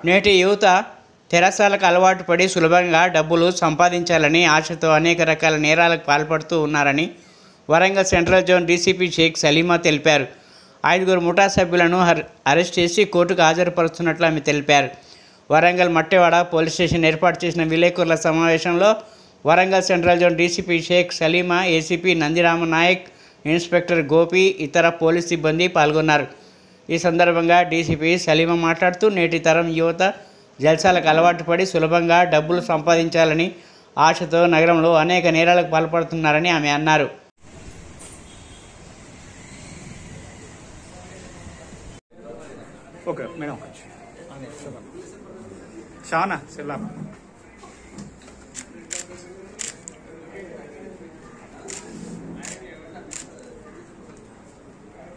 నేటి యువత తెరసాలకు అలవాటు పడి సులభంగా డబ్బులు సంపాదించాలని ఆశతో అనేక రకాల నేరాలకు పాల్పడుతూ ఉన్నారని Warangal central zone DCP Sheikh Saleema తెలిపారు. 5 ముఠా సభ్యులను అరెస్ట్ చేసి కోర్టుకు హాజరుపరుస్తున్నట్లు ఆమె తెలిపారు. వరంగల్ మట్టెవాడ పోలీస్ స్టేషన్ ఏర్పాటు చేసిన విలేకరుల సమావేశంలో Warangal central zone DCP Sheikh Saleema, ACP Nandirama Nayak, inspector Gopi, ఇతర పోలీస్ సిబ్బంది పాల్గొన్నారు. ఈ సందర్భంగా డీసీపీ సలీమా మాట్లాడుతూ నేటి తరం యువత జల్సాలకు అలవాటు పడి సులభంగా డబ్బులు సంపాదించాలని ఆశతో నగరంలో అనేక నేరాలకు పాల్పడుతున్నారని ఆమె అన్నారు. ఓకే మేడం, షానా సెల్లాం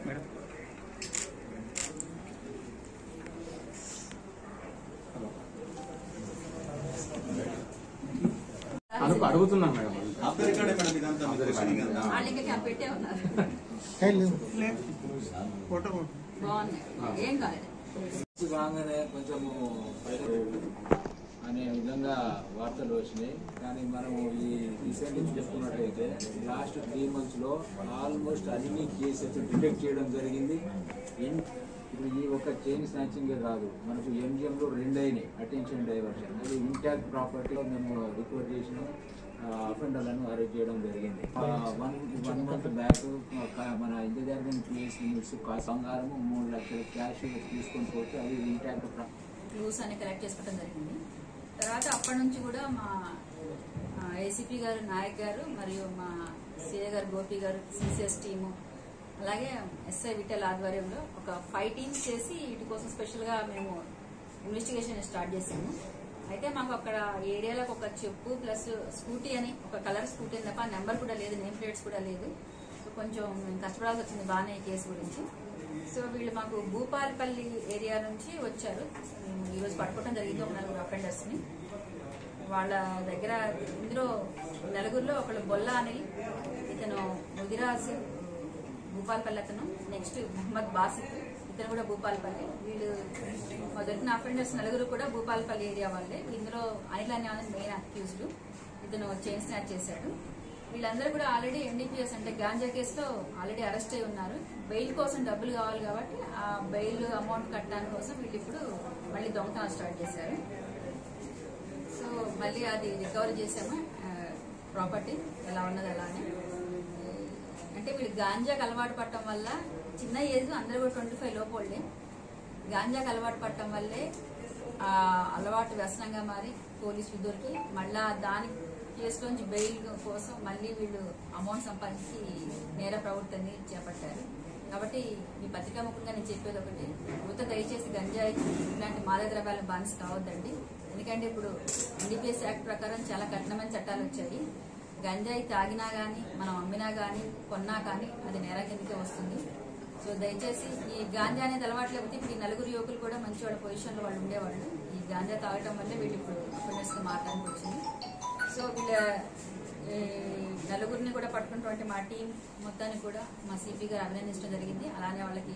మేడం అడుగుతున్నాం మేడం. బాగానే కొంచెము అనే విధంగా వార్తలు వచ్చినాయి. కానీ మనము ఈ రీసెంట్లీ చూసుకున్నట్లయితే లాస్ట్ 3 months ఆల్మోస్ట్ అన్ని కేసెస్ డిటెక్ట్ చేయడం జరిగింది. ఇప్పుడు ఈ ఒక చైన్ స్నాచింగ్ కాదు, మనకు ఎంజిఎంలో 2 అయినాయి అటెన్షన్ డైవర్షన్. అది ఇంటాక్ట్ ప్రాపర్టీలో మేము రిపోర్ట్ చేసిన అఫెండర్లను అరెస్ట్ చేయడం జరిగింది. 1 month బ్యాక్ మన ఇంటెలిజెన్స్ పిఎస్ యూనిట్స్ బంగారం 3 లక్షల క్యాష్ తీసుకొని పోతే అది ఇంటాక్ట్ క్లూస్ అని కలెక్ట్ చేసుకోవడం జరిగింది. తర్వాత అప్పటి నుంచి కూడా మా ఏసీపీ గారు నాయక్ గారు మరియు మా సిఏ గారు గోపి గారు, సిసిఎస్ టీము, అలాగే ఎస్ఐ విఠల్ ఆధ్వర్యంలో ఒక 5 teams చేసి వీటి కోసం స్పెషల్గా మేము ఇన్వెస్టిగేషన్ స్టార్ట్ చేసాము. అయితే మాకు అక్కడ ఏరియాలో ఒక చెప్పు ప్లస్ స్కూటీ అని ఒక కలర్ స్కూటీ తప్ప నెంబర్ కూడా లేదు, నేమ్ ప్లేట్స్ కూడా లేదు. సో కొంచెం మేము కష్టపడాల్సి వచ్చింది బాగానే ఈ కేసు గురించి. సో వీళ్ళు మాకు భూపాలపల్లి ఏరియా నుంచి వచ్చారు. ఈరోజు పట్టుకోవడం జరిగింది ఒక 4 అఫెండర్స్ని. వాళ్ళ దగ్గర ఇందులో 4గురిలో ఒకళ్ళు బొల్ల అని, ఇతను ముదిరాజ్ భూపాలపల్లి, అతను నెక్స్ట్ మహమ్మద్ బాసిత్, ఇతను కూడా భూపాలపల్లి. వీళ్ళు మా దొరికిన అఫెండర్స్ 4 కూడా భూపాలపల్లి ఏరియా వాళ్ళే. ఇందులో అనిల్ అనే మెయిన్ అక్యూజ్డ్, ఇతను చైన్ స్నాచ్ చేశాడు. వీళ్ళందరూ కూడా ఆల్రెడీ ఎన్డీపీఎస్ అంటే గాంజా కేసులో ఆల్రెడీ అరెస్ట్ అయి ఉన్నారు. బెయిల్ కోసం డబ్బులు కావాలి కాబట్టి ఆ బెయిల్ అమౌంట్ కట్టడానికి కోసం వీళ్ళు ఇప్పుడు మళ్ళీ దొంగతనం స్టార్ట్ చేశారు. సో మళ్ళీ అది రికవరీ చేసాము ప్రాపర్టీ ఎలా ఉన్నది అలానే. అంటే వీళ్ళు గాంజాకి అలవాటు పడటం వల్ల చిన్న ఏజ్, అందరూ కూడా 25 లోపలే గాంజాకి అలవాటు పడటం వల్లే అలవాటు వ్యసనంగా మారి పోలీసులు దొరికి మళ్ళా దాని కేసులోంచి బెయిల్ కోసం మళ్ళీ వీళ్ళు అమౌంట్ సంపాదించి నేర ప్రవృత్తిని చేపట్టారు. కాబట్టి ఈ పత్రికా ముఖ్యంగా నేను చెప్పేది ఒకటి, యువత దయచేసి గంజాయి ఇలాంటి మాదక ద్రవ్యాల బానిస కావద్దండి. ఎందుకంటే ఇప్పుడు ఎన్డీపీఎస్ యాక్ట్ ప్రకారం చాలా కఠినమైన చట్టాలు వచ్చాయి. గంజాయి తాగినా కానీ, మనం అమ్మినా కానీ, కొన్నా కానీ అది నేర కిందకే వస్తుంది. సో దయచేసి ఈ గాంజా అనేది అలవాటు లేకపోతే ఇప్పుడు ఈ 4 యువకులు కూడా మంచి వాళ్ళ పొజిషన్లో వాళ్ళు ఉండేవాళ్ళు. ఈ గాంజా తాగటం వల్లే వీళ్ళు ఇప్పుడు అఫెండర్స్గా మారడానికి వచ్చింది. సో వీళ్ళ 4గురిని కూడా పట్టుకున్నటువంటి మా టీం మొత్తాన్ని కూడా మా సిపి గారు అభినందించడం జరిగింది. అలానే వాళ్ళకి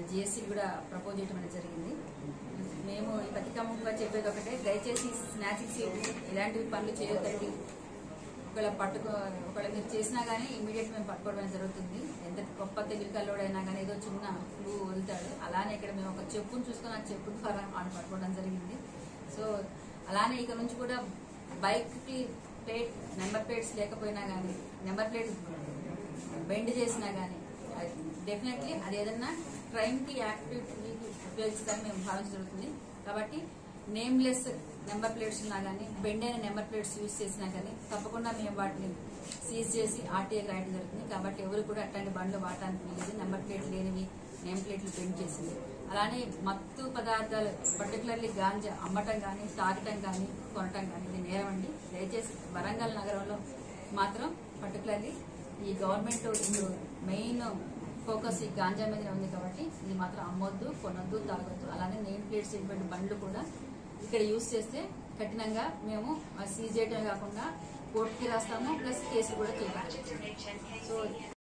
జిఎస్సీ కూడా ప్రపోజ్ చేయడం అనేది జరిగింది. మేము ఈ పత్రికాముఖంగా చెప్పేది ఒకటే, దయచేసి స్నాచింగ్ సీట్లు ఇలాంటివి పనులు చేయొద్దండి. ఒకవేళ మీరు చేసినా కానీ ఇమీడియట్ మేము పట్టుకోవడం జరుగుతుంది. ఎంత గొప్ప తెలివికల్లోడైనా కానీ ఏదో చిన్న క్లూ వదులుతాడు. అలానే ఇక్కడ మేము ఒక చెప్పును చూసుకొని ఆ చెప్పు ద్వారా ఆయన పట్టుకోవడం జరిగింది. సో అలానే ఇక నుంచి కూడా బైక్కి నెంబర్ ప్లేట్స్ లేకపోయినా కానీ, నెంబర్ ప్లేట్ బెండ్ చేసినా కానీ డెఫినెట్లీ అది ఏదన్నా క్రైమ్కి యాక్టివిటీకి ఉపయోగిస్తారని మేము భావించడం జరుగుతుంది. కాబట్టి నేమ్లెస్ నెంబర్ ప్లేట్స్ ఉన్నా కానీ, బెండ్ అయిన నెంబర్ ప్లేట్స్ యూజ్ చేసినా కానీ తప్పకుండా మేము వాటిని సీజ్ చేసి ఆర్టీఐకి రాయడం జరుగుతుంది. కాబట్టి ఎవరు కూడా అట్లాంటి బండ్లు వాడటానికి వీలేదు. నెంబర్ ప్లేట్ లేనివి, నేమ్ ప్లేట్లు బెండ్ చేసింది. అలానే మత్తు పదార్థాలు పర్టికులర్లీ గాంజా అమ్మటం కానీ, తాగటం కానీ, కొనటం కానీ ఇది నేరం అండి. దయచేసి వరంగల్ నగరంలో మాత్రం పర్టికులర్లీ ఈ గవర్నమెంట్ ఇప్పుడు మెయిన్ ఫోకస్ ఈ గాంజా మీద ఉంది. కాబట్టి ఇది మాత్రం అమ్మొద్దు, కొనొద్దు, తాగొద్దు. అలానే నేమ్ ప్లేట్స్ ఇటువంటి బండ్లు కూడా ఇక్కడ యూజ్ చేస్తే కఠినంగా మేము సీజ్ చేయడమే కాకుండా కోర్టుకి రాస్తాము, ప్లస్ కేసులు కూడా చేయాలి. సో